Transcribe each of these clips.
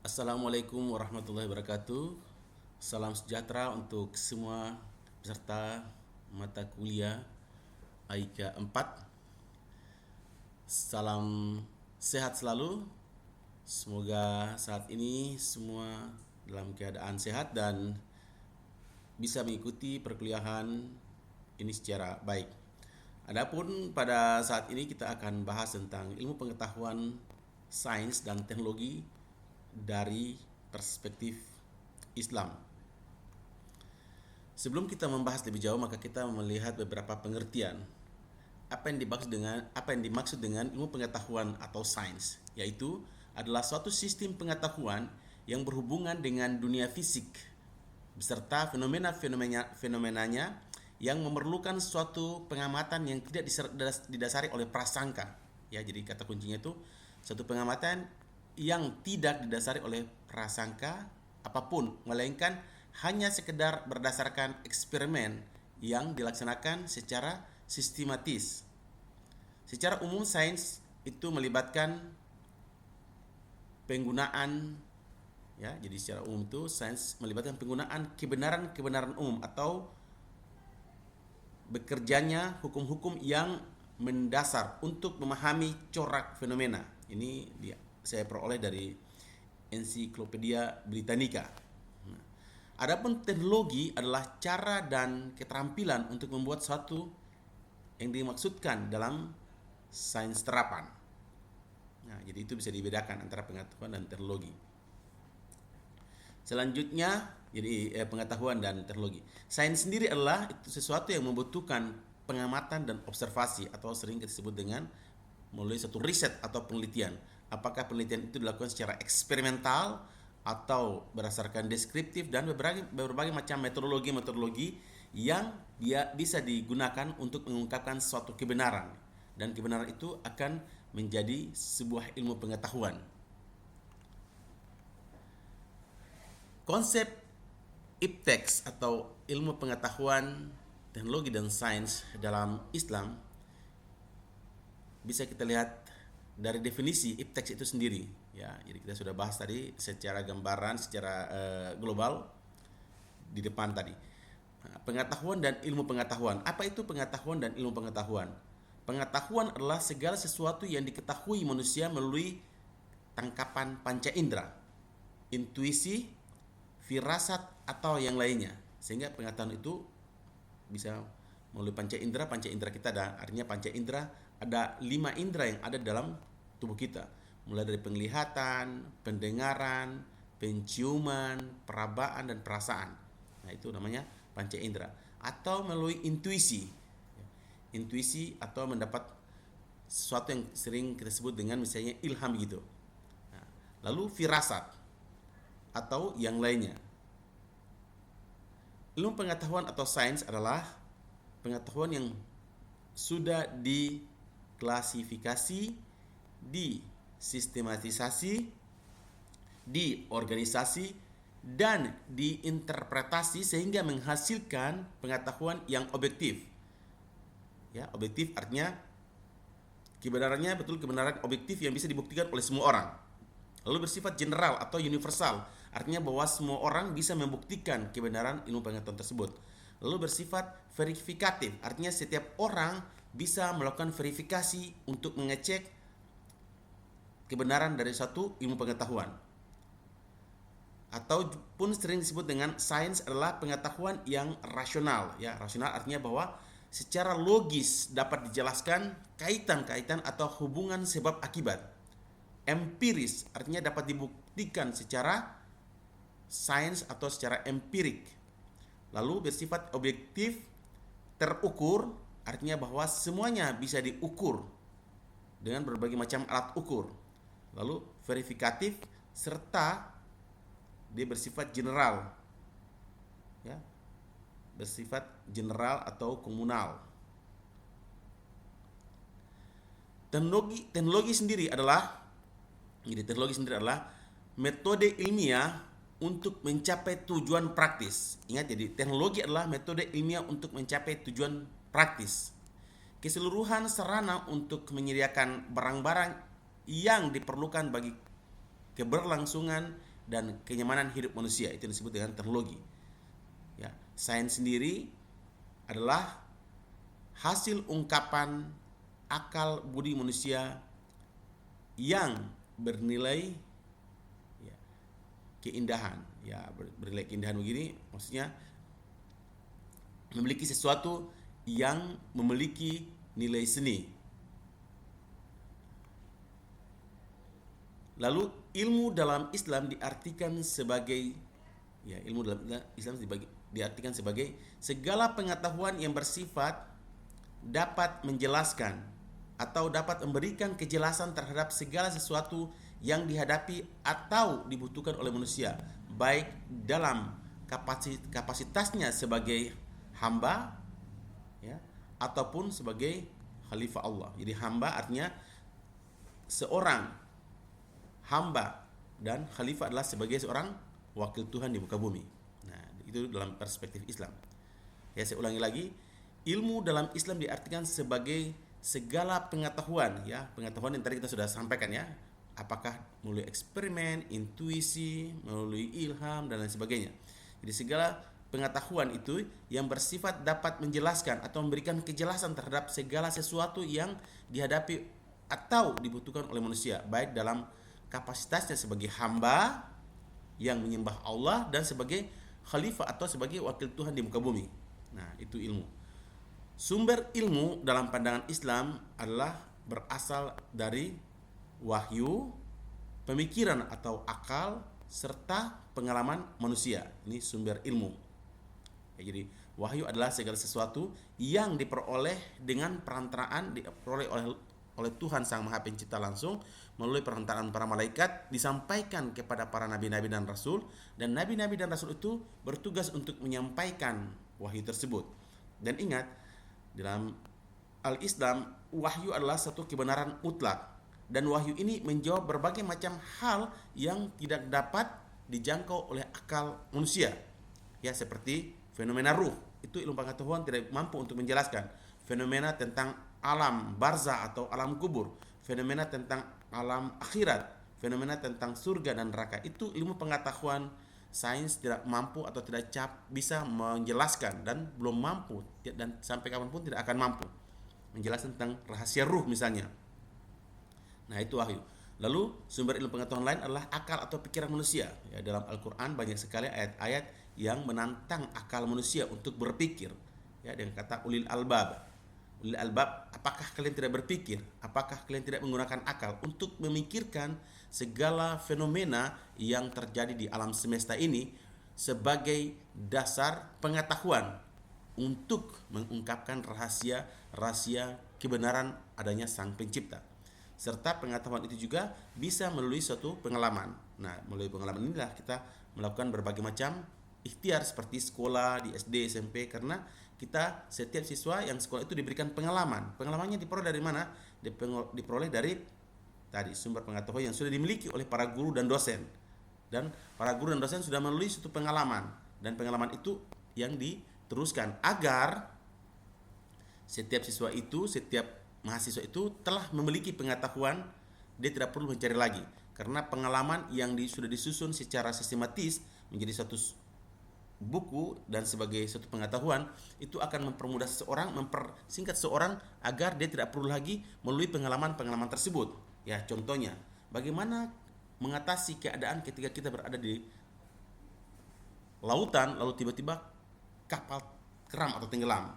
Assalamualaikum warahmatullahi wabarakatuh. Salam sejahtera untuk semua peserta mata kuliah AIKA 4. Salam sehat selalu. Semoga saat ini semua dalam keadaan sehat dan bisa mengikuti perkuliahan ini secara baik. Adapun pada saat ini kita akan bahas tentang ilmu pengetahuan, sains dan teknologi dari perspektif Islam. Sebelum kita membahas lebih jauh, maka kita melihat beberapa pengertian apa yang dimaksud dengan ilmu pengetahuan atau sains, yaitu adalah suatu sistem pengetahuan yang berhubungan dengan dunia fisik beserta fenomenanya yang memerlukan suatu pengamatan yang tidak didasari oleh prasangka. Ya, jadi kata kuncinya itu suatu pengamatan yang tidak didasari oleh prasangka apapun, melainkan hanya sekedar berdasarkan eksperimen yang dilaksanakan secara sistematis. Secara umum, sains itu melibatkan penggunaan, ya, jadi secara umum itu sains melibatkan penggunaan kebenaran-kebenaran umum atau bekerjanya hukum-hukum yang mendasar untuk memahami corak fenomena. Ini saya peroleh dari Ensiklopedia Britannica. Adapun teknologi adalah cara dan keterampilan untuk membuat sesuatu yang dimaksudkan dalam sains terapan. Nah, jadi itu bisa dibedakan antara pengetahuan dan teknologi. Selanjutnya, jadi pengetahuan dan teknologi. Sains sendiri adalah itu sesuatu yang membutuhkan pengamatan dan observasi atau sering disebut dengan melalui satu riset atau penelitian. Apakah penelitian itu dilakukan secara eksperimental atau berdasarkan deskriptif dan berbagai macam metodologi yang dia bisa digunakan untuk mengungkapkan suatu kebenaran, dan kebenaran itu akan menjadi sebuah ilmu pengetahuan. Konsep ipteks atau ilmu pengetahuan, teknologi dan sains dalam Islam bisa kita lihat dari definisi ipteks itu sendiri, ya. Jadi kita sudah bahas tadi secara gambaran, secara global di depan tadi. Nah, pengetahuan dan ilmu pengetahuan. Apa itu pengetahuan dan ilmu pengetahuan? Pengetahuan adalah segala sesuatu yang diketahui manusia melalui tangkapan panca indera, intuisi, firasat atau yang lainnya. Sehingga pengetahuan itu bisa melalui panca indera kita ada, artinya panca indera ada 5 indera yang ada dalam tubuh kita, mulai dari penglihatan, pendengaran, penciuman, perabaan dan perasaan. Nah, itu namanya panca indera. Atau melalui intuisi atau mendapat sesuatu yang sering kita sebut dengan misalnya ilham gitu. Nah, lalu firasat atau yang lainnya. Ilmu pengetahuan atau sains adalah pengetahuan yang sudah diklasifikasi, disistematisasi, diorganisasi, dan diinterpretasi sehingga menghasilkan pengetahuan yang objektif. Ya, objektif artinya kebenarannya betul kebenaran objektif yang bisa dibuktikan oleh semua orang. Lalu bersifat general atau universal, artinya bahwa semua orang bisa membuktikan kebenaran ilmu pengetahuan tersebut. Lalu bersifat verifikatif, artinya setiap orang bisa melakukan verifikasi untuk mengecek kebenaran dari suatu ilmu pengetahuan. Atau pun sering disebut dengan sains adalah pengetahuan yang rasional, ya. Rasional artinya bahwa secara logis dapat dijelaskan kaitan-kaitan atau hubungan sebab akibat. Empiris artinya dapat dibuktikan secara sains atau secara empirik. Lalu bersifat objektif, terukur, artinya bahwa semuanya bisa diukur dengan berbagai macam alat ukur. Lalu verifikatif, serta dia bersifat general, ya, bersifat general atau komunal. Teknologi sendiri adalah metode ilmiah untuk mencapai tujuan praktis. Ingat, jadi teknologi adalah metode ilmiah untuk mencapai tujuan praktis. Keseluruhan sarana untuk menyediakan barang-barang yang diperlukan bagi keberlangsungan dan kenyamanan hidup manusia. Itu disebut dengan teknologi. Ya, sains sendiri adalah hasil ungkapan akal budi manusia yang bernilai ya, keindahan. Ya, bernilai keindahan begini maksudnya memiliki sesuatu yang memiliki nilai seni. Lalu ilmu dalam Islam diartikan sebagai ilmu dalam Islam diartikan sebagai segala pengetahuan yang bersifat dapat menjelaskan atau dapat memberikan kejelasan terhadap segala sesuatu yang dihadapi atau dibutuhkan oleh manusia, baik dalam kapasitasnya sebagai hamba ya, ataupun sebagai khalifah Allah. Jadi hamba artinya seorang hamba, dan khalifah adalah sebagai seorang wakil Tuhan di muka bumi. Nah, itu dalam perspektif Islam. Ya, saya ulangi lagi, ilmu dalam Islam diartikan sebagai segala pengetahuan, ya, pengetahuan yang tadi kita sudah sampaikan ya, apakah melalui eksperimen, intuisi, melalui ilham dan lain sebagainya. Jadi segala pengetahuan itu yang bersifat dapat menjelaskan atau memberikan kejelasan terhadap segala sesuatu yang dihadapi atau dibutuhkan oleh manusia, baik dalam kapasitasnya sebagai hamba yang menyembah Allah dan sebagai khalifah atau sebagai wakil Tuhan di muka bumi. Nah, itu ilmu. Sumber ilmu dalam pandangan Islam adalah berasal dari wahyu, pemikiran atau akal, serta pengalaman manusia. Ini sumber ilmu. Ya, jadi wahyu adalah segala sesuatu yang diperoleh dengan perantaraan diperoleh oleh Tuhan Sang Maha Pencipta langsung melalui perantaraan para malaikat, disampaikan kepada para nabi-nabi dan rasul, dan nabi-nabi dan rasul itu bertugas untuk menyampaikan wahyu tersebut. Dan ingat, dalam Al-Islam wahyu adalah satu kebenaran mutlak, dan wahyu ini menjawab berbagai macam hal yang tidak dapat dijangkau oleh akal manusia. Ya, seperti fenomena ruh, itu ilmu pengetahuan tidak mampu untuk menjelaskan. Fenomena tentang alam barzah atau alam kubur, fenomena tentang alam akhirat, fenomena tentang surga dan neraka, itu ilmu pengetahuan sains tidak mampu atau tidak bisa menjelaskan, dan belum mampu, dan sampai kapanpun tidak akan mampu menjelaskan tentang rahasia ruh misalnya. Nah, itu wahyu. Lalu sumber ilmu pengetahuan lain adalah akal atau pikiran manusia. Ya, dalam Al-Quran banyak sekali ayat-ayat yang menantang akal manusia untuk berpikir. Ya, dengan kata ulil albab. Ulil albab, apakah kalian tidak berpikir? Apakah kalian tidak menggunakan akal untuk memikirkan segala fenomena yang terjadi di alam semesta ini sebagai dasar pengetahuan untuk mengungkapkan rahasia kebenaran adanya Sang Pencipta. Serta pengetahuan itu juga bisa melalui suatu pengalaman. Nah, melalui pengalaman inilah kita melakukan berbagai macam ikhtiar seperti sekolah di SD, SMP, karena kita setiap siswa yang sekolah itu diberikan pengalaman. Pengalamannya diperoleh dari mana? Diperoleh dari tadi sumber pengetahuan yang sudah dimiliki oleh para guru dan dosen. Dan para guru dan dosen sudah melalui suatu pengalaman, dan pengalaman itu yang diteruskan agar setiap siswa itu, setiap mahasiswa itu telah memiliki pengetahuan, dia tidak perlu mencari lagi, karena pengalaman yang sudah disusun secara sistematis menjadi satu buku dan sebagai suatu pengetahuan, itu akan mempermudah seseorang, mempersingkat seseorang agar dia tidak perlu lagi melalui pengalaman-pengalaman tersebut. Ya, contohnya, bagaimana mengatasi keadaan ketika kita berada di lautan lalu tiba-tiba kapal keram atau tenggelam.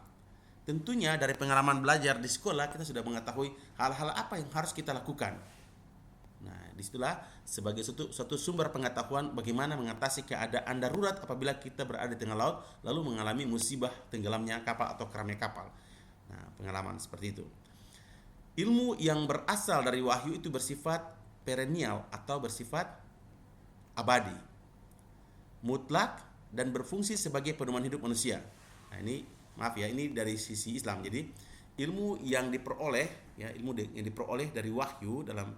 Tentunya dari pengalaman belajar di sekolah kita sudah mengetahui hal-hal apa yang harus kita lakukan. Nah, disitulah sebagai suatu sumber pengetahuan bagaimana mengatasi keadaan darurat apabila kita berada di tengah laut lalu mengalami musibah tenggelamnya kapal atau keramnya kapal. Nah, pengalaman seperti itu. Ilmu yang berasal dari wahyu itu bersifat perennial atau bersifat abadi, mutlak, dan berfungsi sebagai pedoman hidup manusia. Nah, ini maaf ya, ini dari sisi Islam. Jadi ilmu yang diperoleh yang diperoleh dari wahyu dalam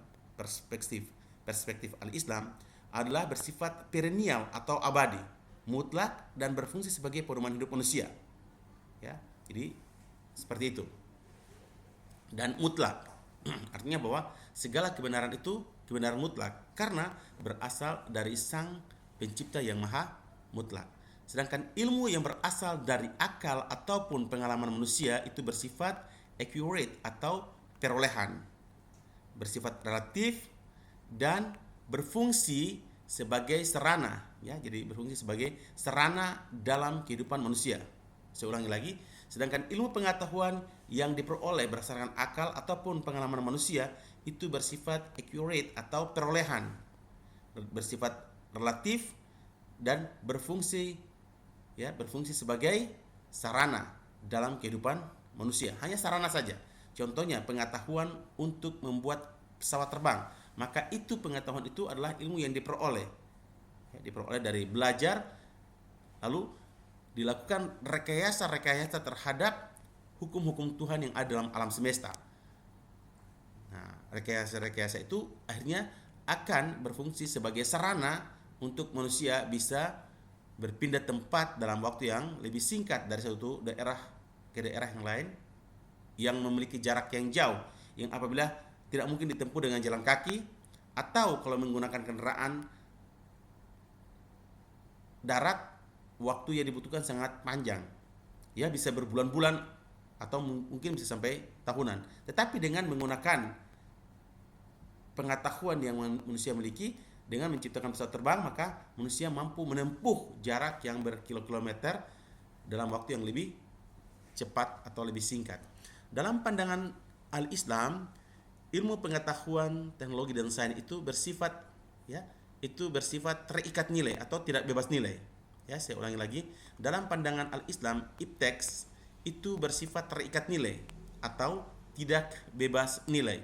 perspektif al-Islam adalah bersifat perennial atau abadi, mutlak, dan berfungsi sebagai pedoman hidup manusia. Ya, jadi seperti itu. Dan mutlak artinya bahwa segala kebenaran itu kebenaran mutlak karena berasal dari Sang pencipta yang maha mutlak. Sedangkan ilmu yang berasal dari akal ataupun pengalaman manusia itu bersifat accurate atau perolehan, bersifat relatif dan berfungsi sebagai sarana, ya, jadi berfungsi sebagai sarana dalam kehidupan manusia. Saya ulangi lagi, sedangkan ilmu pengetahuan yang diperoleh berdasarkan akal ataupun pengalaman manusia itu bersifat accurate atau perolehan, bersifat relatif dan berfungsi, ya, berfungsi sebagai sarana dalam kehidupan manusia. Hanya sarana saja. Contohnya pengetahuan untuk membuat pesawat terbang, maka itu pengetahuan itu adalah ilmu yang diperoleh, ya, diperoleh dari belajar, lalu dilakukan rekayasa terhadap hukum-hukum Tuhan yang ada dalam alam semesta. Nah, rekayasa itu akhirnya akan berfungsi sebagai sarana untuk manusia bisa berpindah tempat dalam waktu yang lebih singkat dari satu daerah ke daerah yang lain yang memiliki jarak yang jauh, yang apabila tidak mungkin ditempuh dengan jalan kaki, atau kalau menggunakan kendaraan darat waktu yang dibutuhkan sangat panjang, ya, bisa berbulan-bulan atau mungkin bisa sampai tahunan. Tetapi dengan menggunakan pengetahuan yang manusia miliki dengan menciptakan pesawat terbang, maka manusia mampu menempuh jarak yang berkilo-kilometer dalam waktu yang lebih cepat atau lebih singkat. Dalam pandangan al-Islam, ilmu pengetahuan, teknologi dan sains itu bersifat, ya, itu bersifat terikat nilai atau tidak bebas nilai. Ya, saya ulangi lagi. Dalam pandangan al-Islam, ipteks itu bersifat terikat nilai atau tidak bebas nilai,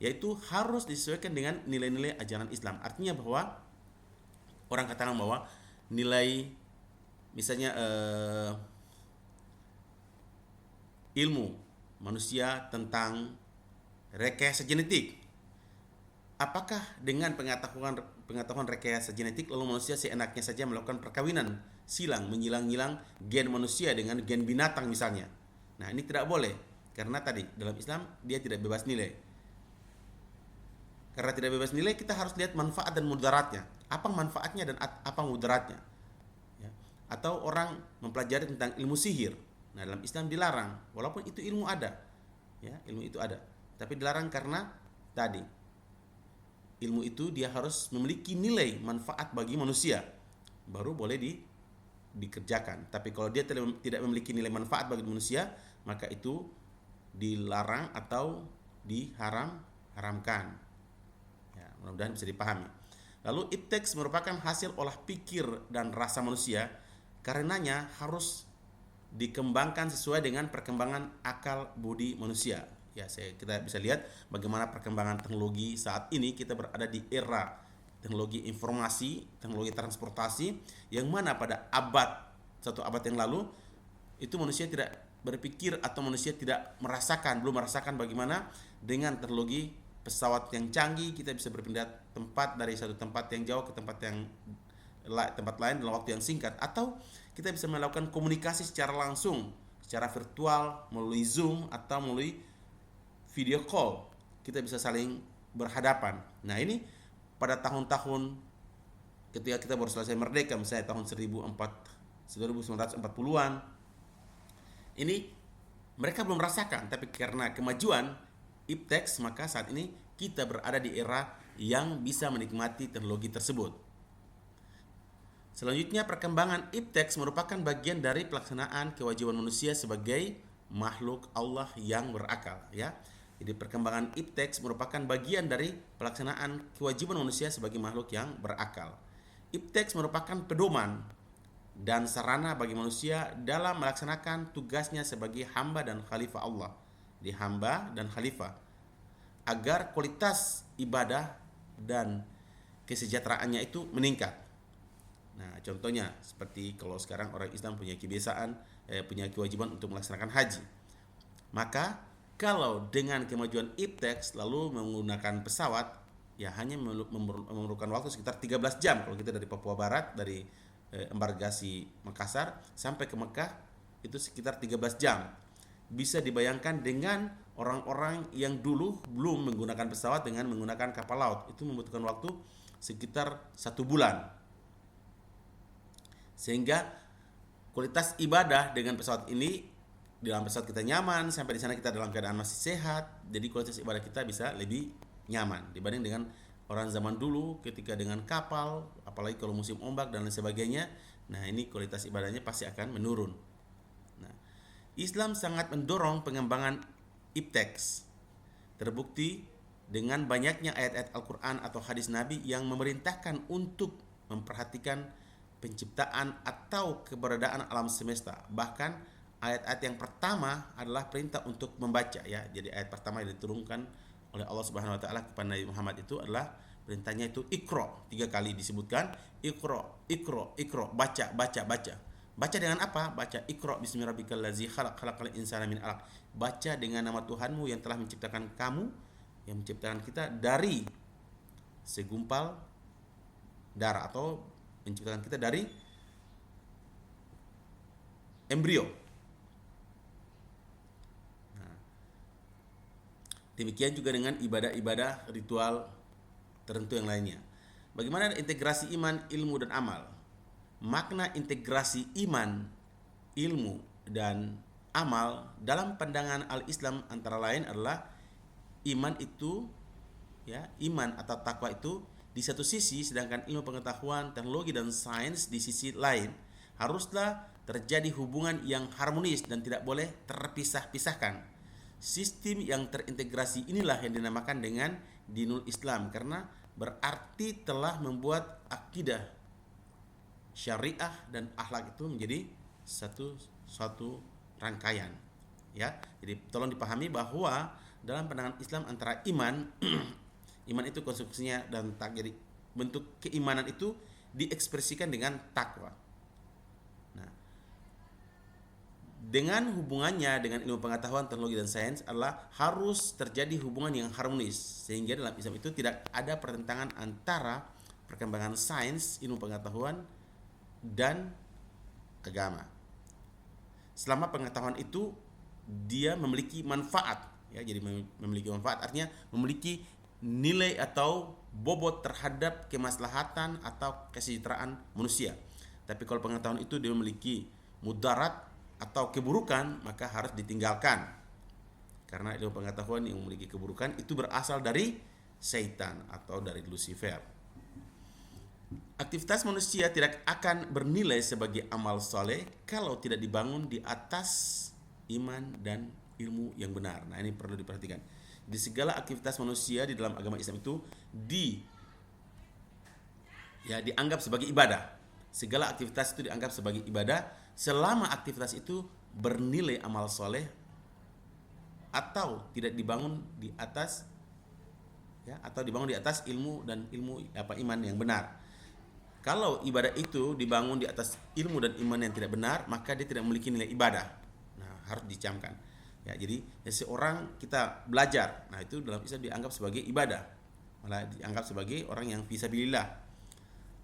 yaitu harus disesuaikan dengan nilai-nilai ajaran Islam. Artinya bahwa orang katakan bahwa nilai misalnya ilmu manusia tentang rekayasa genetik, apakah dengan pengetahuan rekayasa genetik lalu manusia seenaknya saja melakukan perkawinan silang, menyilang-nyilang gen manusia dengan gen binatang misalnya? Nah, ini tidak boleh, karena tadi dalam Islam dia tidak bebas nilai. Karena tidak bebas nilai, kita harus lihat manfaat dan mudaratnya. Apa manfaatnya dan apa mudaratnya, ya. Atau orang mempelajari tentang ilmu sihir. Nah, dalam Islam dilarang, walaupun itu ilmu ada, ya, ilmu itu ada, tapi dilarang karena tadi ilmu itu dia harus memiliki nilai manfaat bagi manusia, baru boleh dikerjakan. Tapi kalau dia tidak memiliki nilai manfaat bagi manusia, maka itu dilarang atau diharamkan. Ya, mudah-mudahan bisa dipahami. Lalu ipteks merupakan hasil olah pikir dan rasa manusia, karenanya harus dikembangkan sesuai dengan perkembangan akal budi manusia. Ya, kita bisa lihat bagaimana perkembangan teknologi saat ini. Kita berada di era teknologi informasi, teknologi transportasi, yang mana pada satu abad yang lalu itu manusia tidak berpikir atau manusia belum merasakan bagaimana dengan teknologi pesawat yang canggih kita bisa berpindah tempat dari satu tempat yang jauh ke tempat lain dalam waktu yang singkat, atau kita bisa melakukan komunikasi secara langsung, secara virtual melalui Zoom atau melalui video call. Kita bisa saling berhadapan. Nah, ini pada tahun-tahun ketika kita baru selesai merdeka, misalnya tahun 1940-an, ini mereka belum merasakan, tapi karena kemajuan ipteks, maka saat ini kita berada di era yang bisa menikmati teknologi tersebut. Selanjutnya, perkembangan ipteks merupakan bagian dari pelaksanaan kewajiban manusia sebagai makhluk Allah yang berakal, ya. Jadi perkembangan ipteks merupakan bagian dari pelaksanaan kewajiban manusia sebagai makhluk yang berakal. Ipteks merupakan pedoman dan sarana bagi manusia dalam melaksanakan tugasnya sebagai hamba dan khalifah Allah. Di hamba dan khalifah, agar kualitas ibadah dan kesejahteraannya itu meningkat. Nah, contohnya seperti kalau sekarang orang Islam punya punya kewajiban untuk melaksanakan haji. Maka kalau dengan kemajuan ipteks lalu menggunakan pesawat, ya hanya memerlukan waktu sekitar 13 jam kalau kita dari Papua Barat, dari embarkasi Makassar sampai ke Mekah itu sekitar 13 jam. Bisa dibayangkan dengan orang-orang yang dulu belum menggunakan pesawat dengan menggunakan kapal laut, itu membutuhkan waktu sekitar 1 bulan. Sehingga kualitas ibadah dengan pesawat ini, di dalam pesawat kita nyaman, sampai di sana kita dalam keadaan masih sehat. Jadi kualitas ibadah kita bisa lebih nyaman dibanding dengan orang zaman dulu ketika dengan kapal, apalagi kalau musim ombak dan lain sebagainya. Nah, ini kualitas ibadahnya pasti akan menurun. Nah, Islam sangat mendorong pengembangan ipteks. Terbukti dengan banyaknya ayat-ayat Al-Quran atau hadis Nabi yang memerintahkan untuk memperhatikan penciptaan atau keberadaan alam semesta. Bahkan ayat-ayat yang pertama adalah perintah untuk membaca, ya. Jadi ayat pertama yang diturunkan oleh Allah Subhanahu wa taala kepada Nabi Muhammad itu adalah perintahnya itu Iqra. 3 kali disebutkan Iqra, Iqra, Iqra, baca, baca, baca. Baca dengan apa? Baca Iqra bismi rabbikal ladzi khalaq, khalaqal insana min 'alaq. Baca dengan nama Tuhanmu yang telah menciptakan kamu, yang menciptakan kita dari segumpal darah, atau menciptakan kita dari embrio. Nah, demikian juga dengan ibadah-ibadah ritual tertentu yang lainnya. Bagaimana integrasi iman, ilmu, dan amal? Makna integrasi iman, ilmu, dan amal dalam pandangan al-Islam antara lain adalah iman itu, ya, iman atau takwa itu di satu sisi, sedangkan ilmu pengetahuan, teknologi, dan sains di sisi lain. Haruslah terjadi hubungan yang harmonis dan tidak boleh terpisah-pisahkan. Sistem yang terintegrasi inilah yang dinamakan dengan dinul Islam, karena berarti telah membuat akidah, syariah, dan akhlak itu menjadi satu rangkaian, ya. Jadi tolong dipahami bahwa dalam pandangan Islam antara iman iman itu konstruksinya dan tak, jadi bentuk keimanan itu diekspresikan dengan takwa. Nah, dengan hubungannya dengan ilmu pengetahuan, teknologi, dan sains adalah harus terjadi hubungan yang harmonis, sehingga dalam Islam itu tidak ada pertentangan antara perkembangan sains, ilmu pengetahuan, dan agama. Selama pengetahuan itu dia memiliki manfaat, ya. Jadi memiliki manfaat artinya memiliki nilai atau bobot terhadap kemaslahatan atau kesejahteraan manusia. Tapi kalau pengetahuan itu dia memiliki mudarat atau keburukan, maka harus ditinggalkan. Karena ilmu pengetahuan yang memiliki keburukan itu berasal dari Satan atau dari Lucifer. Aktivitas manusia tidak akan bernilai sebagai amal soleh kalau tidak dibangun di atas iman dan ilmu yang benar. Nah, ini perlu diperhatikan. Di segala aktivitas manusia di dalam agama Islam itu dianggap sebagai ibadah. Segala aktivitas itu dianggap sebagai ibadah selama aktivitas itu bernilai amal soleh atau tidak dibangun di atas, ya, atau dibangun di atas ilmu dan iman yang benar. Kalau ibadah itu dibangun di atas ilmu dan iman yang tidak benar, maka dia tidak memiliki nilai ibadah. Nah, harus dicamkan. Ya, jadi seorang kita belajar, nah itu dalam Islam dianggap sebagai ibadah, malah dianggap sebagai orang yang fisabilillah.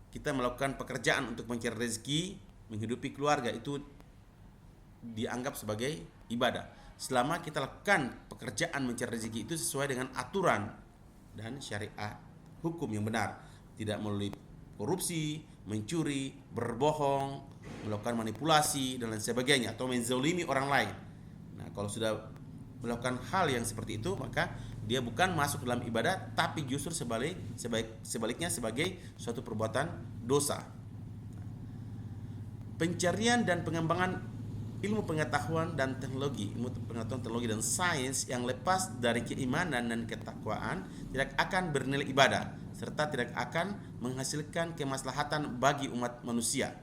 Kita melakukan pekerjaan untuk mencari rezeki, menghidupi keluarga, itu dianggap sebagai ibadah. Selama kita lakukan pekerjaan mencari rezeki itu sesuai dengan aturan dan syariat hukum yang benar, tidak melalui korupsi, mencuri, berbohong, melakukan manipulasi dan lain sebagainya, atau menzalimi orang lain. Nah, kalau sudah melakukan hal yang seperti itu, maka dia bukan masuk dalam ibadah, tapi justru sebaliknya sebagai suatu perbuatan dosa. Pencarian dan pengembangan ilmu pengetahuan dan teknologi, dan sains yang lepas dari keimanan dan ketakwaan tidak akan bernilai ibadah, serta tidak akan menghasilkan kemaslahatan bagi umat manusia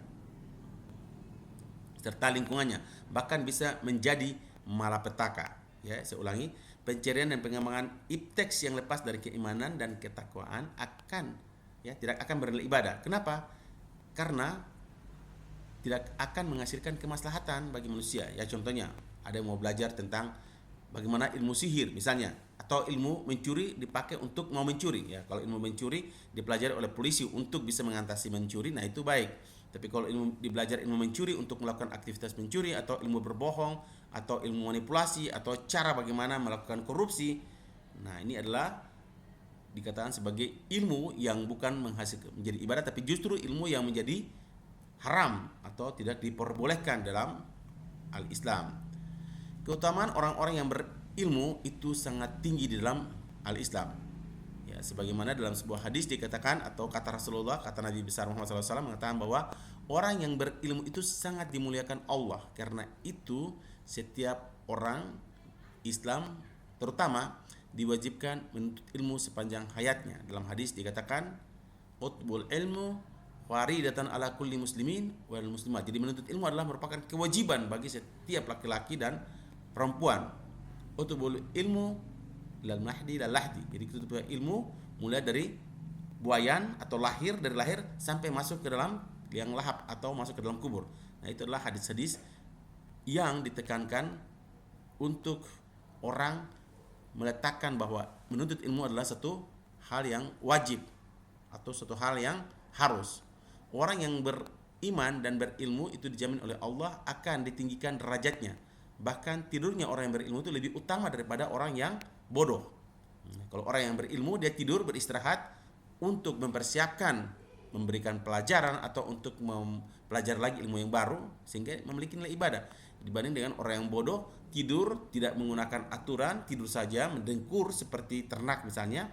serta lingkungannya, bahkan bisa menjadi malapetaka. Ya, saya ulangi, pencarian dan pengembangan ipteks yang lepas dari keimanan dan ketakwaan tidak akan bernilai ibadah. Kenapa? Karena tidak akan menghasilkan kemaslahatan bagi manusia. Ya, contohnya ada yang mau belajar tentang bagaimana ilmu sihir misalnya, atau ilmu mencuri dipakai untuk mau mencuri. Ya, kalau ilmu mencuri dipelajari oleh polisi untuk bisa mengatasi mencuri, nah itu baik. Tapi kalau belajar ilmu mencuri untuk melakukan aktivitas mencuri, atau ilmu berbohong, atau ilmu manipulasi, atau cara bagaimana melakukan korupsi, nah ini adalah dikatakan sebagai ilmu yang bukan menghasilkan menjadi ibadah, tapi justru ilmu yang menjadi haram atau tidak diperbolehkan dalam al-Islam. Keutamaan orang-orang yang berilmu itu sangat tinggi di dalam al-Islam. Ya, sebagaimana dalam sebuah hadis dikatakan, atau kata Rasulullah, kata Nabi besar Muhammad SAW mengatakan bahwa orang yang berilmu itu sangat dimuliakan Allah. Karena itu setiap orang Islam terutama diwajibkan menuntut ilmu sepanjang hayatnya. Dalam hadis dikatakan, utbul ilmu waridatan ala kulli muslimin wal muslimat. Jadi menuntut ilmu adalah merupakan kewajiban bagi setiap laki-laki dan perempuan. Utbul ilmu lal mahdi lal lahdi. Jadi tuntut ilmu mulai dari buayan atau lahir, dari lahir sampai masuk ke dalam liang lahap atau masuk ke dalam kubur. Nah, itu adalah hadis-hadis yang ditekankan untuk orang meletakkan bahwa menuntut ilmu adalah satu hal yang wajib atau satu hal yang harus. Orang yang beriman dan berilmu itu dijamin oleh Allah akan ditinggikan derajatnya. Bahkan tidurnya orang yang berilmu itu lebih utama daripada orang yang bodoh. Kalau orang yang berilmu dia tidur beristirahat untuk mempersiapkan memberikan pelajaran atau untuk mempelajari lagi ilmu yang baru sehingga memiliki nilai ibadah. Dibanding dengan orang yang bodoh tidur tidak menggunakan aturan, tidur saja mendengkur seperti ternak misalnya.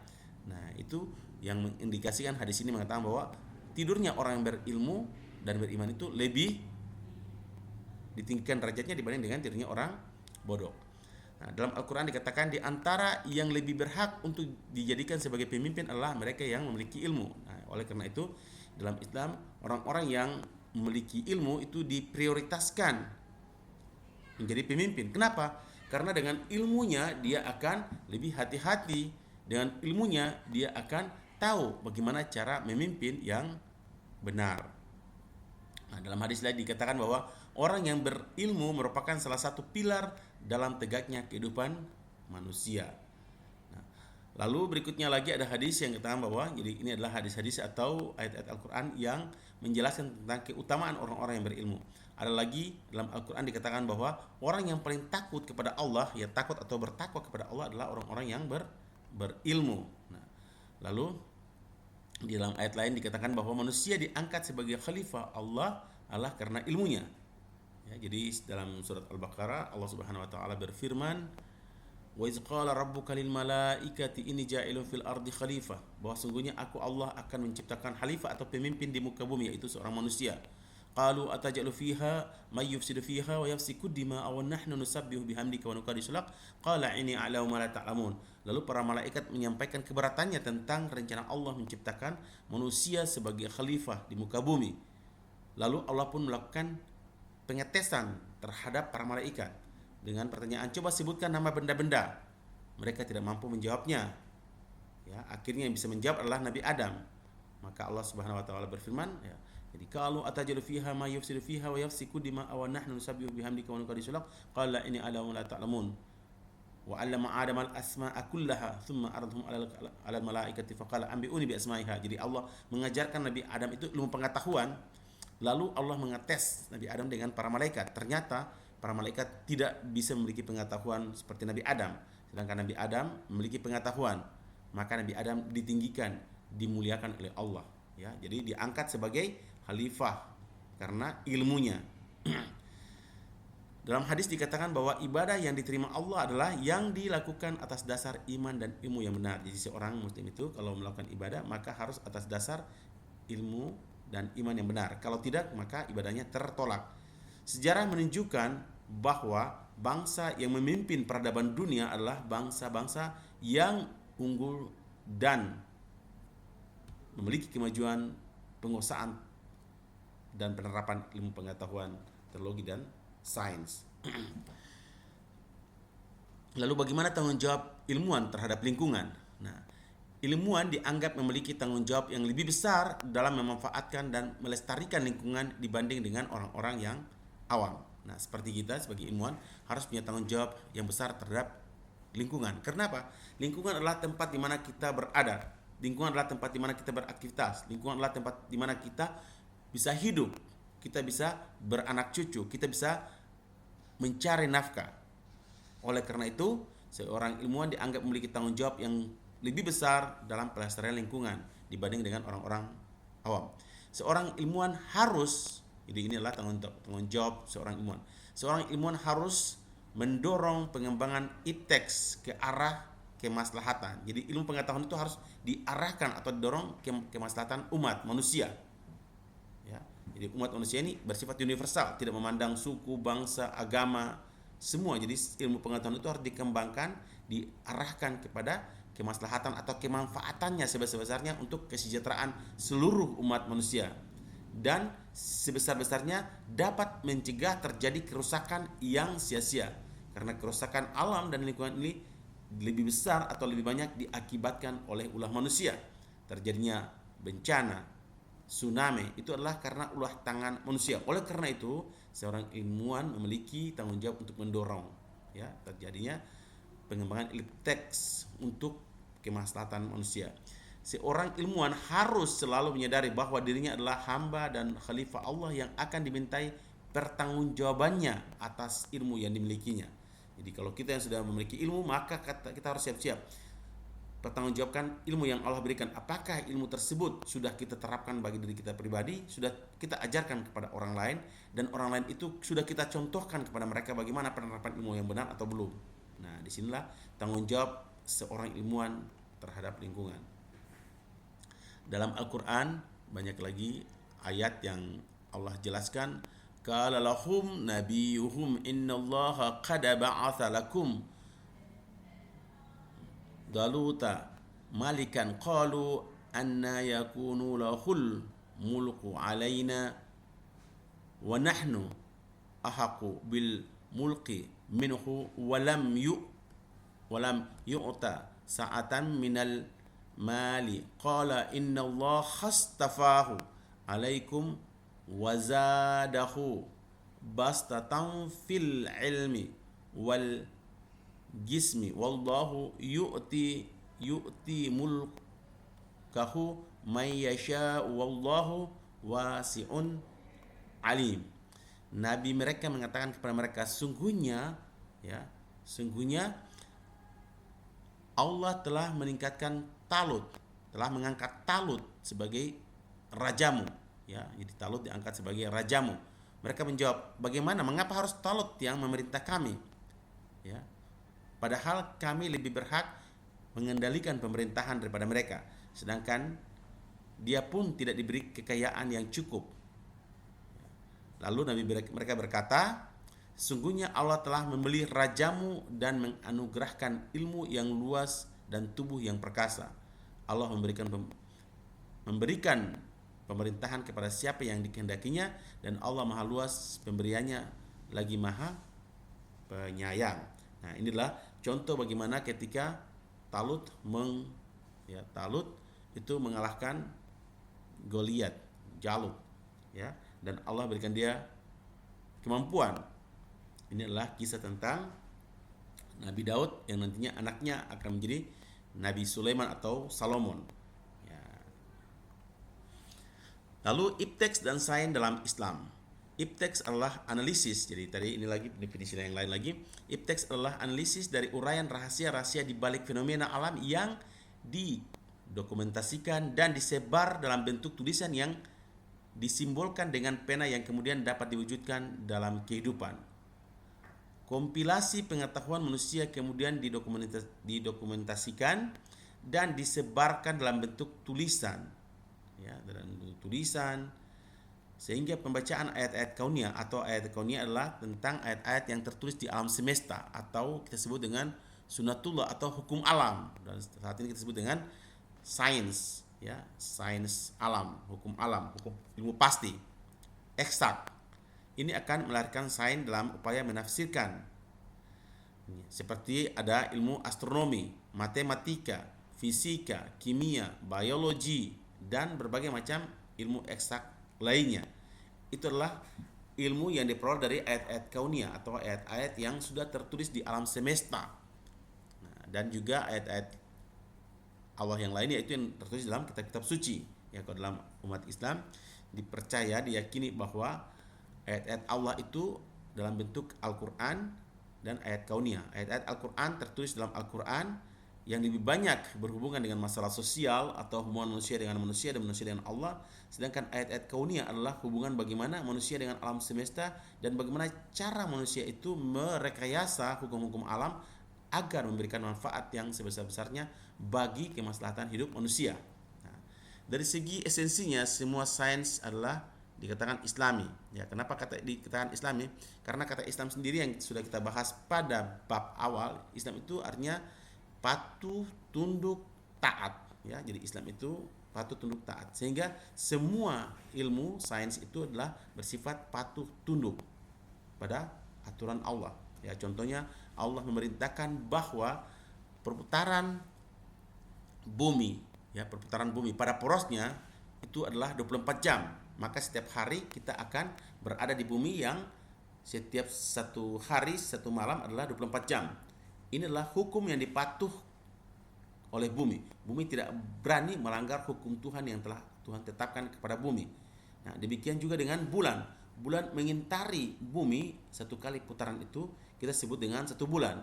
Nah, itu yang mengindikasikan hadis ini mengatakan bahwa tidurnya orang yang berilmu dan beriman itu lebih ditinggikan derajatnya dibanding dengan tidurnya orang bodoh. Nah, dalam Al-Quran dikatakan di antara yang lebih berhak untuk dijadikan sebagai pemimpin adalah mereka yang memiliki ilmu. Nah, oleh karena itu dalam Islam orang-orang yang memiliki ilmu itu diprioritaskan menjadi pemimpin. Kenapa? Karena dengan ilmunya dia akan lebih hati-hati. Dengan ilmunya dia akan tahu bagaimana cara memimpin yang benar. Nah, dalam hadis lain dikatakan bahwa orang yang berilmu merupakan salah satu pilar dalam tegaknya kehidupan manusia. Nah, lalu berikutnya lagi ada hadis yang katakan bahwa, jadi ini adalah hadis-hadis atau ayat-ayat Al-Quran yang menjelaskan tentang keutamaan orang-orang yang berilmu. Ada lagi dalam Al-Quran dikatakan bahwa orang yang paling takut kepada Allah, ya takut atau bertakwa kepada Allah adalah orang-orang yang berilmu. Nah, lalu di dalam ayat lain dikatakan bahwa manusia diangkat sebagai khalifah Allah adalah karena ilmunya. Ya, jadi dalam surat Al-Baqarah Allah Subhanahu wa taala berfirman, "Wa iz qala rabbuka lil malaikati inni ja'ilun fil ardi khalifah." Bahwa sungguhnya aku Allah akan menciptakan khalifah atau pemimpin di muka bumi, yaitu seorang manusia. Qalu atajalu fiha may yufsidu fiha wa yafsiku dimaa'a wa nahnu nusabbihu bihamdika wa nuqaddisu lak qala inni a'lamu ma la ta'lamun. Lalu para malaikat menyampaikan keberatannya tentang rencana Allah menciptakan manusia sebagai khalifah di muka bumi. Lalu Allah pun melakukan pengetesan terhadap para malaikat dengan pertanyaan, coba sebutkan nama benda-benda. Mereka tidak mampu menjawabnya. Ya, akhirnya yang bisa menjawab adalah Nabi Adam. Maka Allah Subhanahu wa taala berfirman, ya, jadi kalau atajalu fiha ma yufsidu fiha wa yafsiku dimaa'a wa nahnu nusabbihu bihamdika wa nuqaddisu lak qala inni a'lamu ma la ta'lamun wa 'allama Adama al-asma'a kullaha thumma aradahum 'alal malaikati faqala anbi'uni bi asma'iha. Jadi Allah mengajarkan Nabi Adam itu ilmu pengetahuan, lalu Allah mengetes Nabi Adam dengan para malaikat. Ternyata para malaikat tidak bisa memiliki pengetahuan seperti Nabi Adam, sedangkan Nabi Adam memiliki pengetahuan. Maka Nabi Adam ditinggikan, dimuliakan oleh Allah, ya. Jadi diangkat sebagai khalifah karena ilmunya. Dalam hadis dikatakan bahwa ibadah yang diterima Allah adalah yang dilakukan atas dasar iman dan ilmu yang benar. Jadi seorang muslim itu kalau melakukan ibadah maka harus atas dasar ilmu dan iman yang benar. Kalau tidak maka ibadahnya tertolak. Sejarah menunjukkan bahwa bangsa yang memimpin peradaban dunia adalah bangsa-bangsa yang unggul dan memiliki kemajuan penguasaan dan penerapan ilmu pengetahuan, teknologi dan sains. Lalu bagaimana tanggung jawab ilmuwan terhadap lingkungan? Nah, ilmuwan dianggap memiliki tanggung jawab yang lebih besar dalam memanfaatkan dan melestarikan lingkungan dibanding dengan orang-orang yang awam. Nah, seperti kita sebagai ilmuwan harus punya tanggung jawab yang besar terhadap lingkungan. Kenapa? Lingkungan adalah tempat di mana kita berada. Lingkungan adalah tempat di mana kita beraktivitas. Lingkungan adalah tempat di mana kita bisa hidup, kita bisa beranak cucu, kita bisa mencari nafkah. Oleh karena itu, seorang ilmuwan dianggap memiliki tanggung jawab yang lebih besar dalam pelestarian lingkungan dibanding dengan orang-orang awam. Seorang ilmuwan harus Jadi inilah tanggung jawab seorang ilmuwan. Seorang ilmuwan harus mendorong pengembangan ipteks ke arah kemaslahatan. Jadi ilmu pengetahuan itu harus diarahkan atau didorong kemaslahatan umat manusia. Ya. Jadi umat manusia ini bersifat universal, tidak memandang suku, bangsa, agama, semua. Jadi ilmu pengetahuan itu harus dikembangkan, diarahkan kepada kemaslahatan atau kemanfaatannya sebesar-besarnya untuk kesejahteraan seluruh umat manusia, dan sebesar-besarnya dapat mencegah terjadi kerusakan yang sia-sia, karena kerusakan alam dan lingkungan ini lebih besar atau lebih banyak diakibatkan oleh ulah manusia. Terjadinya bencana, tsunami itu adalah karena ulah tangan manusia. Oleh karena itu, seorang ilmuwan memiliki tanggung jawab untuk mendorong ya terjadinya pengembangan ipteks untuk kemaslahatan manusia. Seorang ilmuwan harus selalu menyadari bahwa dirinya adalah hamba dan khalifah Allah yang akan dimintai pertanggungjawabannya atas ilmu yang dimilikinya. Jadi kalau kita yang sudah memiliki ilmu, maka kita harus siap-siap pertanggungjawabkan ilmu yang Allah berikan. Apakah ilmu tersebut sudah kita terapkan bagi diri kita pribadi, sudah kita ajarkan kepada orang lain, dan orang lain itu sudah kita contohkan kepada mereka bagaimana penerapan ilmu yang benar atau belum. Nah, disinilah tanggung jawab seorang ilmuwan terhadap lingkungan. Dalam Al-Quran banyak lagi ayat yang Allah jelaskan, qala lahum nabiyuhum innallaha qad ba'atha lakum daluta malikan qalu anna yakunu lahul mulku alaina wa nahnu ahaqu bil mulki minhu walam yu'ta sa'atan minal mali qala innallaha khastafahu alaikum wazadahu bastatan fil ilmi wal jismi wallahu yu'ti mulkahu may yasha wallahu wasi'un alim. Nabi mereka mengatakan kepada mereka, sungguhnya Allah telah meningkatkan Talut, telah mengangkat Talut sebagai rajamu, ya. Jadi Talut diangkat sebagai rajamu. Mereka menjawab, bagaimana, mengapa harus Talut yang memerintah kami? Ya. Padahal kami lebih berhak mengendalikan pemerintahan daripada mereka, sedangkan dia pun tidak diberi kekayaan yang cukup. Lalu Nabi mereka berkata, sungguhnya Allah telah membeli rajamu dan menganugerahkan ilmu yang luas dan tubuh yang perkasa. Allah memberikan pemerintahan kepada siapa yang dikehendakinya, dan Allah maha luas pemberiannya lagi maha penyayang. Nah, inilah contoh bagaimana ketika Talut itu mengalahkan Goliat, Jalut, ya, dan Allah berikan dia kemampuan. Ini adalah kisah tentang Nabi Daud yang nantinya anaknya akan menjadi Nabi Sulaiman atau Salomon. Ya. Lalu ipteks dan sains dalam Islam. Ipteks adalah analisis. Jadi tadi ini lagi definisi yang lain lagi. Ipteks adalah analisis dari uraian rahasia-rahasia di balik fenomena alam yang didokumentasikan dan disebar dalam bentuk tulisan yang disimbolkan dengan pena yang kemudian dapat diwujudkan dalam kehidupan. Kompilasi pengetahuan manusia kemudian didokumentasikan dan disebarkan dalam bentuk tulisan, ya, dalam bentuk tulisan, sehingga pembacaan ayat-ayat kauniyah atau ayat kauniyah adalah tentang ayat-ayat yang tertulis di alam semesta atau kita sebut dengan sunatullah atau hukum alam, dan saat ini kita sebut dengan sains, ya, sains alam, hukum ilmu pasti, eksak. Ini akan melahirkan sains dalam upaya menafsirkan. Seperti ada ilmu astronomi, matematika, fisika, kimia, biologi, dan berbagai macam ilmu eksak lainnya. Itu adalah ilmu yang diperoleh dari ayat-ayat kauniyah atau ayat-ayat yang sudah tertulis di alam semesta. Nah, dan juga ayat-ayat Allah yang lainnya itu yang tertulis dalam kitab-kitab suci. Ya, kalau dalam umat Islam dipercaya, diyakini bahwa ayat-ayat Allah itu dalam bentuk Al-Quran dan ayat kauniyah. Ayat-ayat Al-Quran tertulis dalam Al-Quran yang lebih banyak berhubungan dengan masalah sosial atau hubungan manusia dengan manusia dan manusia dengan Allah, sedangkan ayat-ayat kauniyah adalah hubungan bagaimana manusia dengan alam semesta dan bagaimana cara manusia itu merekayasa hukum-hukum alam agar memberikan manfaat yang sebesar-besarnya bagi kemaslahatan hidup manusia. Nah, dari segi esensinya semua sains adalah dikatakan Islami. Ya, kenapa dikatakan Islami? Karena kata Islam sendiri yang sudah kita bahas pada bab awal, Islam itu artinya patuh, tunduk, taat. Ya, jadi Islam itu patuh, tunduk, taat. Sehingga semua ilmu sains itu adalah bersifat patuh, tunduk pada aturan Allah. Ya, contohnya Allah memerintahkan bahwa perputaran bumi, ya, perputaran bumi pada porosnya itu adalah 24 jam. Maka setiap hari kita akan berada di bumi yang setiap satu hari, satu malam adalah 24 jam. Inilah hukum yang dipatuh oleh bumi. Bumi tidak berani melanggar hukum Tuhan yang telah Tuhan tetapkan kepada bumi. Nah, demikian juga dengan bulan. Bulan mengitari bumi satu kali putaran itu kita sebut dengan satu bulan.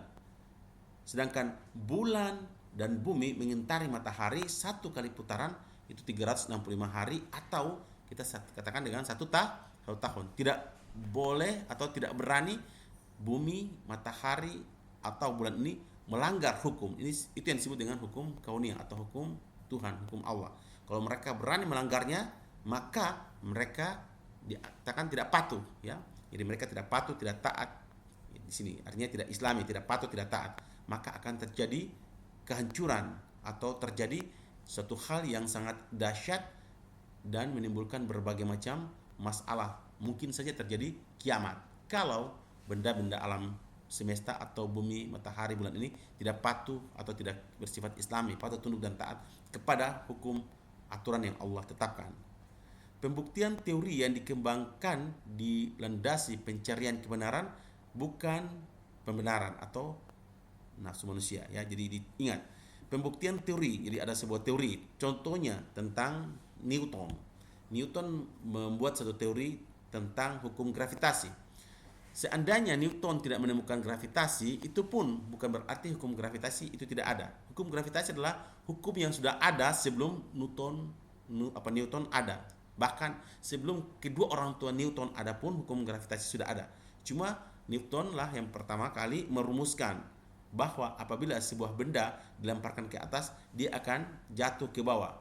Sedangkan bulan dan bumi mengitari matahari satu kali putaran itu 365 hari atau kita katakan dengan satu tahun. Tidak boleh atau tidak berani bumi, matahari atau bulan ini melanggar hukum. Itu yang disebut dengan hukum kauniyah atau hukum Tuhan, hukum Allah. Kalau mereka berani melanggarnya, maka mereka dikatakan tidak patuh, ya. Jadi mereka tidak patuh, tidak taat. Di sini artinya tidak Islami, tidak patuh, tidak taat. Maka akan terjadi kehancuran atau terjadi suatu hal yang sangat dahsyat dan menimbulkan berbagai macam masalah. Mungkin saja terjadi kiamat kalau benda-benda alam semesta atau bumi, matahari, bulan ini tidak patuh atau tidak bersifat Islami, patuh, tunduk dan taat kepada hukum aturan yang Allah tetapkan. Pembuktian teori yang dikembangkan dilandasi pencarian kebenaran bukan pembenaran atau nafsu manusia, ya. Jadi ingat, pembuktian teori, jadi ada sebuah teori, contohnya tentang Newton. Newton membuat satu teori tentang hukum gravitasi. Seandainya Newton tidak menemukan gravitasi, itu pun bukan berarti hukum gravitasi itu tidak ada. Hukum gravitasi adalah hukum yang sudah ada sebelum Newton ada. Bahkan sebelum kedua orang tua Newton ada pun hukum gravitasi sudah ada. Cuma Newton lah yang pertama kali merumuskan bahwa apabila sebuah benda dilemparkan ke atas, dia akan jatuh ke bawah.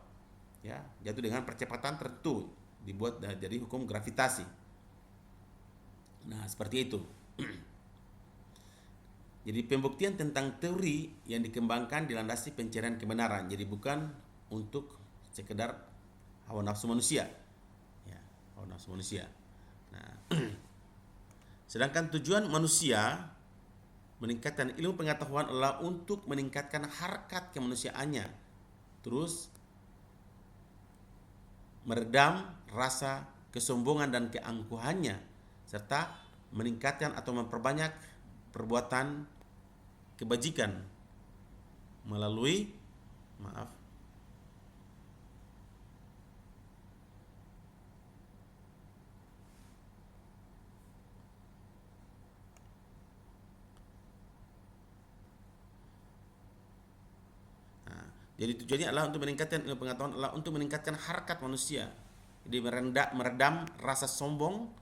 Ya, jatuh dengan percepatan tertentu, dibuat jadi hukum gravitasi. Nah, seperti itu. Jadi pembuktian tentang teori yang dikembangkan dilandasi pencarian kebenaran. Jadi bukan untuk sekedar hawa nafsu manusia. Ya, hawa nafsu manusia. Nah, sedangkan tujuan manusia meningkatkan ilmu pengetahuan adalah untuk meningkatkan harkat kemanusiaannya. Terus meredam rasa kesombongan dan keangkuhannya, serta meningkatkan atau memperbanyak perbuatan kebajikan melalui jadi tujuannya adalah untuk meningkatkan ilmu pengetahuan, adalah untuk meningkatkan harkat manusia. Jadi meredam rasa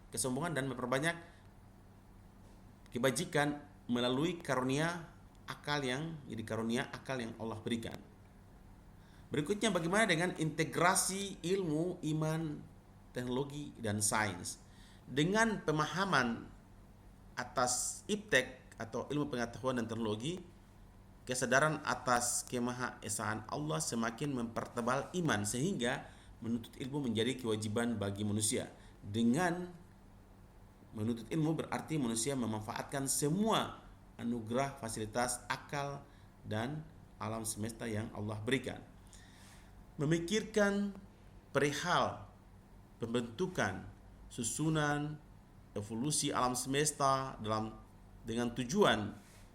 kesombongan dan memperbanyak kebajikan melalui karunia akal yang Allah berikan. Berikutnya, bagaimana dengan integrasi ilmu, iman, teknologi dan sains dengan pemahaman atas iptek atau ilmu pengetahuan dan teknologi. Kesadaran atas kemahaesaan Allah semakin mempertebal iman sehingga menuntut ilmu menjadi kewajiban bagi manusia. Dengan menuntut ilmu berarti manusia memanfaatkan semua anugerah, fasilitas, akal dan alam semesta yang Allah berikan. Memikirkan perihal pembentukan, susunan, evolusi alam semesta dengan tujuan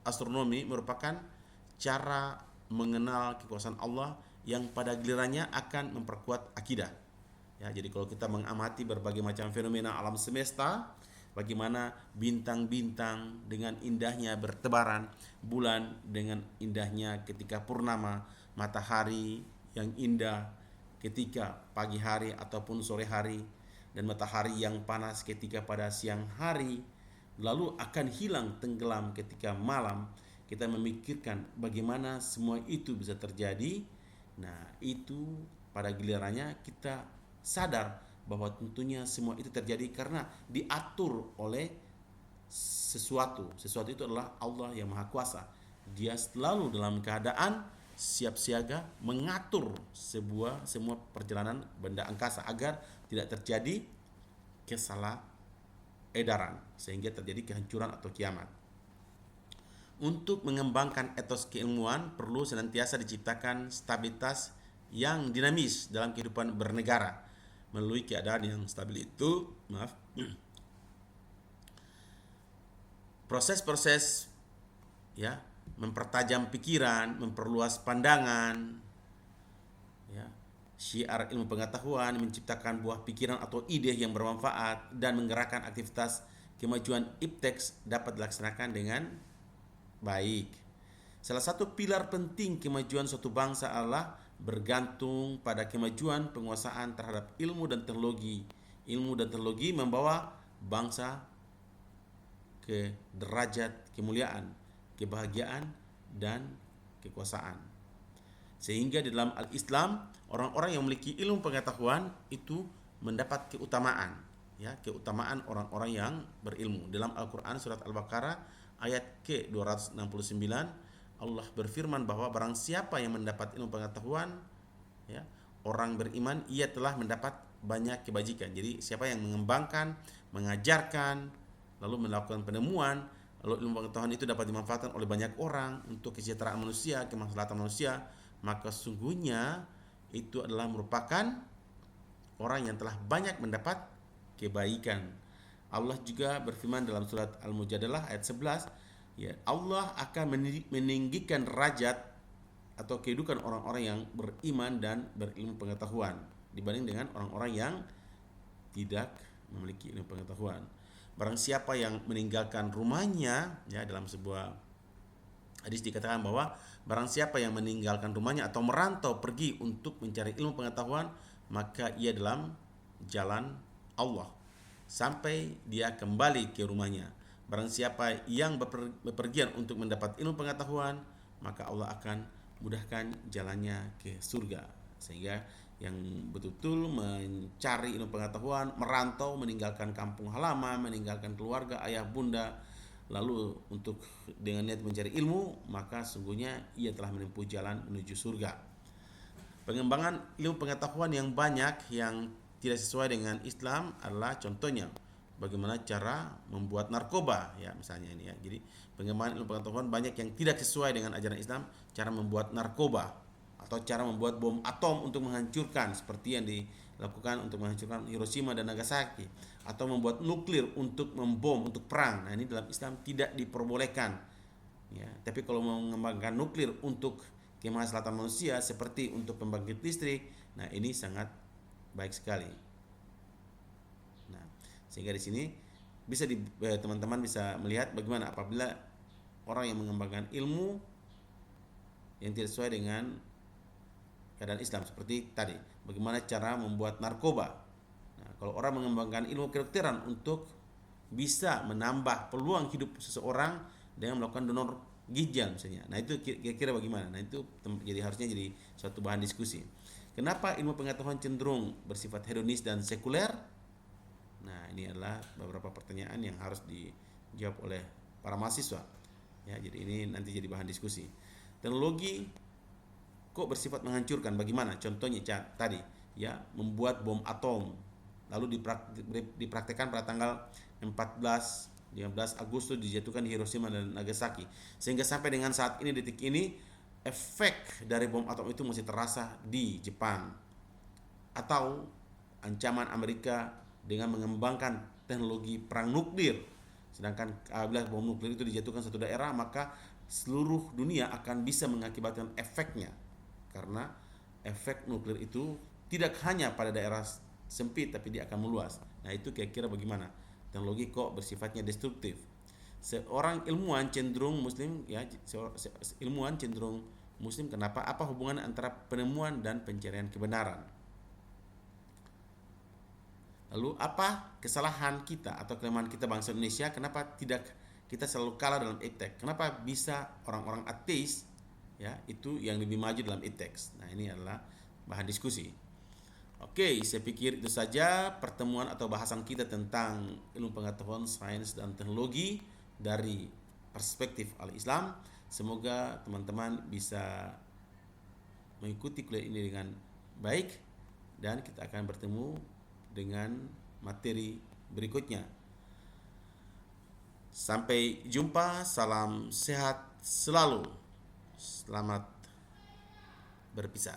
astronomi merupakan cara mengenal kekuasaan Allah yang pada gilirannya akan memperkuat akidah. Ya, jadi kalau kita mengamati berbagai macam fenomena alam semesta, bagaimana bintang-bintang dengan indahnya bertebaran, bulan dengan indahnya ketika purnama, matahari yang indah ketika pagi hari ataupun sore hari, dan matahari yang panas ketika pada siang hari, lalu akan hilang tenggelam ketika malam. Kita memikirkan bagaimana semua itu bisa terjadi. Nah, itu pada gilirannya kita sadar bahwa tentunya semua itu terjadi karena diatur oleh sesuatu. Sesuatu itu adalah Allah yang Maha Kuasa. Dia selalu dalam keadaan siap siaga mengatur semua perjalanan benda angkasa agar tidak terjadi kesalah edaran sehingga terjadi kehancuran atau kiamat. Untuk mengembangkan etos keilmuan perlu senantiasa diciptakan stabilitas yang dinamis dalam kehidupan bernegara. Melalui keadaan yang stabil itu, proses-proses ya mempertajam pikiran, memperluas pandangan, ya, syiar ilmu pengetahuan, menciptakan buah pikiran atau ide yang bermanfaat, dan menggerakkan aktivitas kemajuan ipteks dapat dilaksanakan dengan baik. Salah satu pilar penting kemajuan suatu bangsa adalah bergantung pada kemajuan penguasaan terhadap ilmu dan teknologi. Ilmu dan teknologi membawa bangsa ke derajat kemuliaan, kebahagiaan, dan kekuasaan. Sehingga di dalam Al-Islam, orang-orang yang memiliki ilmu pengetahuan itu mendapat keutamaan, ya, keutamaan orang-orang yang berilmu. Dalam Al-Qur'an surat Al-Baqarah ayat ke-269, Allah berfirman bahwa barang siapa yang mendapat ilmu pengetahuan, ya, orang beriman, ia telah mendapat banyak kebajikan. Jadi siapa yang mengembangkan, mengajarkan, lalu melakukan penemuan, lalu ilmu pengetahuan itu dapat dimanfaatkan oleh banyak orang untuk kesejahteraan manusia, kemaslahatan manusia, maka sungguhnya itu adalah merupakan orang yang telah banyak mendapat kebaikan. Allah juga berfirman dalam surat Al-Mujadalah ayat 11, ya, Allah akan meninggikan derajat atau kedudukan orang-orang yang beriman dan berilmu pengetahuan dibanding dengan orang-orang yang tidak memiliki ilmu pengetahuan. Barang siapa yang meninggalkan rumahnya, ya, dalam sebuah hadis dikatakan bahwa barang siapa yang meninggalkan rumahnya atau merantau pergi untuk mencari ilmu pengetahuan, maka ia dalam jalan Allah sampai dia kembali ke rumahnya. Barang siapa yang bepergian untuk mendapat ilmu pengetahuan, maka Allah akan mudahkan jalannya ke surga. Sehingga yang betul-betul mencari ilmu pengetahuan, merantau, meninggalkan kampung halaman, meninggalkan keluarga, ayah bunda, lalu untuk dengan niat mencari ilmu, maka sungguhnya ia telah menempuh jalan menuju surga. Pengembangan ilmu pengetahuan yang banyak yang tidak sesuai dengan Islam adalah contohnya bagaimana cara membuat narkoba, ya, misalnya ini, ya. Jadi pengembangan ilmu pengetahuan banyak yang tidak sesuai dengan ajaran Islam, cara membuat narkoba atau cara membuat bom atom untuk menghancurkan seperti yang dilakukan untuk menghancurkan Hiroshima dan Nagasaki, atau membuat nuklir untuk membom untuk perang. Nah, ini dalam Islam tidak diperbolehkan, ya. Tapi kalau mengembangkan nuklir untuk kemaslahatan manusia seperti untuk pembangkit listrik, nah ini sangat baik sekali. Nah, sehingga di sini bisa teman-teman bisa melihat bagaimana apabila orang yang mengembangkan ilmu yang tidak sesuai dengan keadaan Islam seperti tadi, bagaimana cara membuat narkoba. Nah, kalau orang mengembangkan ilmu kedokteran untuk bisa menambah peluang hidup seseorang dengan melakukan donor ginjal misalnya, nah itu kira-kira bagaimana? Nah itu jadi harusnya jadi suatu bahan diskusi. Kenapa ilmu pengetahuan cenderung bersifat hedonis dan sekuler? Nah, ini adalah beberapa pertanyaan yang harus dijawab oleh para mahasiswa. Ya, jadi ini nanti jadi bahan diskusi. Teknologi kok bersifat menghancurkan? Bagaimana? Contohnya tadi, ya, membuat bom atom. Lalu dipraktekkan pada tanggal 15 Agustus dijatuhkan di Hiroshima dan Nagasaki. Sehingga sampai dengan saat ini, detik ini, efek dari bom atom itu masih terasa di Jepang. Atau ancaman Amerika dengan mengembangkan teknologi perang nuklir. Sedangkan apabila bom nuklir itu dijatuhkan satu daerah, maka seluruh dunia akan bisa mengakibatkan efeknya. Karena efek nuklir itu tidak hanya pada daerah sempit, tapi dia akan meluas. Nah, itu kira-kira bagaimana? teknologi kok bersifatnya destruktif. Seorang ilmuwan cenderung muslim, ya, ilmuwan cenderung muslim. Kenapa? Apa hubungan antara penemuan dan pencarian kebenaran? Lalu apa kesalahan kita atau kelemahan kita bangsa Indonesia? Kenapa tidak kita selalu kalah dalam iptek? Kenapa bisa orang-orang ateis, ya, itu yang lebih maju dalam iptek? Nah, ini adalah bahan diskusi. Oke, saya pikir itu saja pertemuan atau bahasan kita tentang ilmu pengetahuan, sains, dan teknologi dari perspektif al-Islam. Semoga teman-teman bisa mengikuti kuliah ini dengan baik, dan kita akan bertemu dengan materi berikutnya. Sampai jumpa, salam sehat selalu. Selamat berpisah.